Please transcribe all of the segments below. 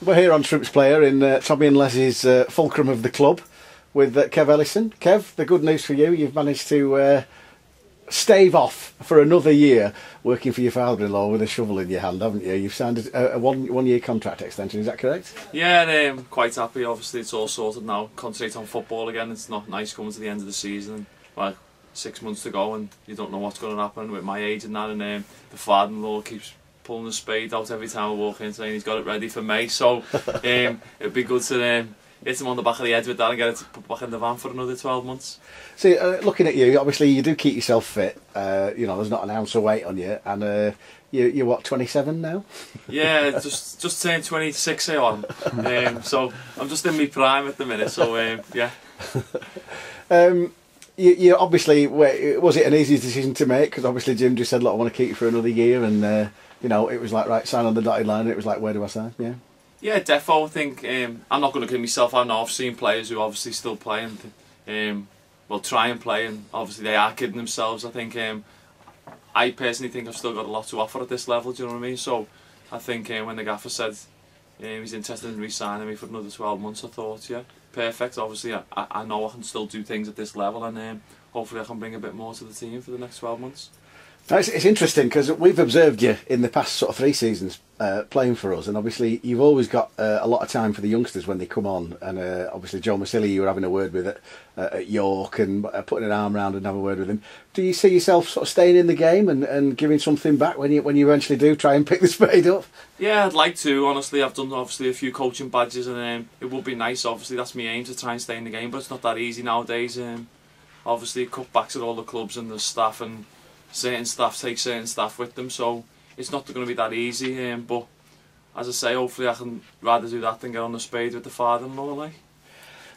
We're here on Shrimps Player in Tommy and Leslie's fulcrum of the club with Kev Ellison. Kev, the good news for you, you've managed to stave off for another year working for your father-in-law with a shovel in your hand, haven't you? You've signed a one-year contract extension, is that correct? Yeah, and quite happy. Obviously it's all sorted now. Concentrate on football again. It's not nice coming to the end of the season. Well, 6 months to go and you don't know what's going to happen with my age and that, and the father-in-law keeps pulling the spade out every time I walk in saying he's got it ready for May, so it'd be good to hit him on the back of the head with that and get it put back in the van for another 12 months. See, looking at you, obviously you do keep yourself fit, you know, there's not an ounce of weight on you, and you're what, 27 now? Yeah, just turned 26 here on, so I'm just in my prime at the minute, so yeah. You obviously, was it an easy decision to make? Because obviously Jim just said, look, I want to keep you for another year, and you know, it was like, right, sign on the dotted line, and it was like, where do I sign? Yeah. Yeah, defo. I think I'm not going to give myself out. I've seen players who obviously still play and well, try and play, and obviously they are kidding themselves. I think I personally think I've still got a lot to offer at this level. Do you know what I mean? So I think when the gaffer said he's interested in re-signing me for another 12 months, I thought, yeah, perfect. Obviously, I know I can still do things at this level, and hopefully I can bring a bit more to the team for the next 12 months. It's interesting because we've observed you in the past sort of 3 seasons playing for us, and obviously you've always got a lot of time for the youngsters when they come on, and obviously Joe Masilli you were having a word with at York and putting an arm around and have a word with him. Do you see yourself sort of staying in the game and giving something back when you eventually do try and pick the spade up? Yeah, I'd like to. Honestly, I've done obviously a few coaching badges, and it would be nice. Obviously, that's my aim, to try and stay in the game, but it's not that easy nowadays. Obviously, cutbacks at all the clubs and the staff, and certain staff take certain staff with them, so it's not going to be that easy. But as I say, hopefully I can rather do that than get on the spade with the father-in-law. Like.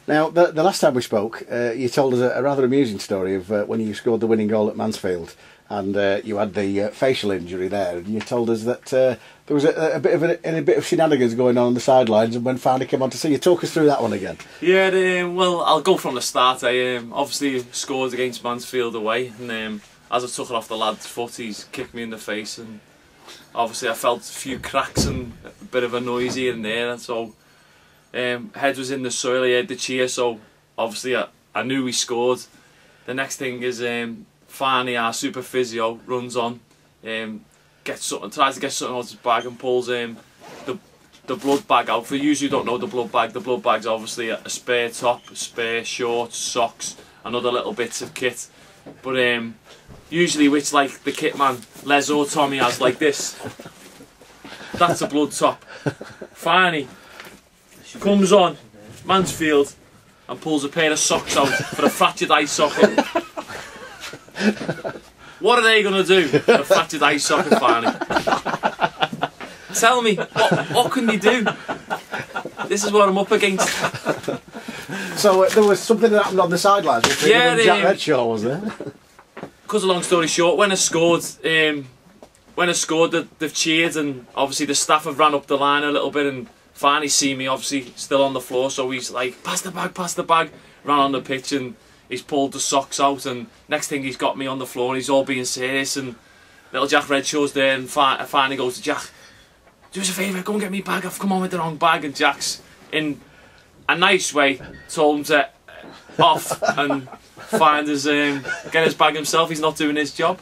Now, the last time we spoke, you told us a rather amusing story of when you scored the winning goal at Mansfield, and you had the facial injury there, and you told us that there was a bit of shenanigans going on the sidelines, and when Farney came on to see you. Talk us through that one again. Yeah, well, I'll go from the start. I obviously scored against Mansfield away, and as I took it off the lad's foot, he's kicked me in the face, and obviously I felt a few cracks and a bit of a noise here and there, and so head was in the soil, he heard the cheer, so obviously I knew he scored. The next thing is Farney, our super physio, runs on, tries to get something out of his bag and pulls the blood bag out. For you who don't know the blood bag's obviously a spare top, a spare shorts, socks, and other little bits of kit. But usually which like the kit man, Les or Tommy has like this. That's a blood top. Farney comes on Mansfield and pulls a pair of socks out for a fractured eye socket. What are they going to do for a fractured eye socket, Farney? Tell me, what can they do? This is what I'm up against. So there was something that happened on the sidelines. Yeah, Jack Redshaw was there. Because, long story short, when I scored, they've cheered, and obviously the staff have ran up the line a little bit, and Farney see me obviously still on the floor, so he's like, pass the bag, ran on the pitch, and he's pulled the socks out, and next thing he's got me on the floor, and he's all being serious, and little Jack Redshaw's there, and Farney goes to Jack, do us a favour, go and get me bag, I've come on with the wrong bag, and Jack's in a nice way told him to off and find his get his bag himself. He's not doing his job.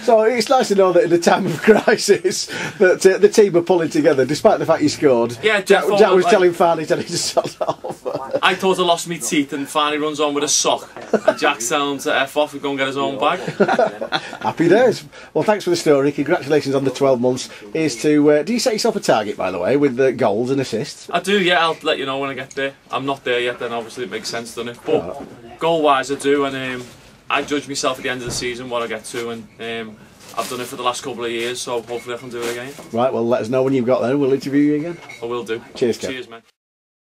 So it's nice to know that in a time of crisis that the team are pulling together, despite the fact you scored. Yeah, Jack was telling Farney to sod off. I thought I lost my teeth, and Farney runs on with a sock, and Jack's telling him to F off and go and get his own bag. Happy days. Well, thanks for the story. Congratulations on the 12 months. Here's to do you set yourself a target, by the way, with the goals and assists? I do, yeah. I'll let you know when I get there. I'm not there yet, then obviously it makes sense, doesn't it? But goal-wise, I do, and I judge myself at the end of the season what I get to, and I've done it for the last couple of years, so hopefully I can do it again. Right, well, let us know when you've got there, we'll interview you again. I will do. Cheers, Kev. Cheers, mate.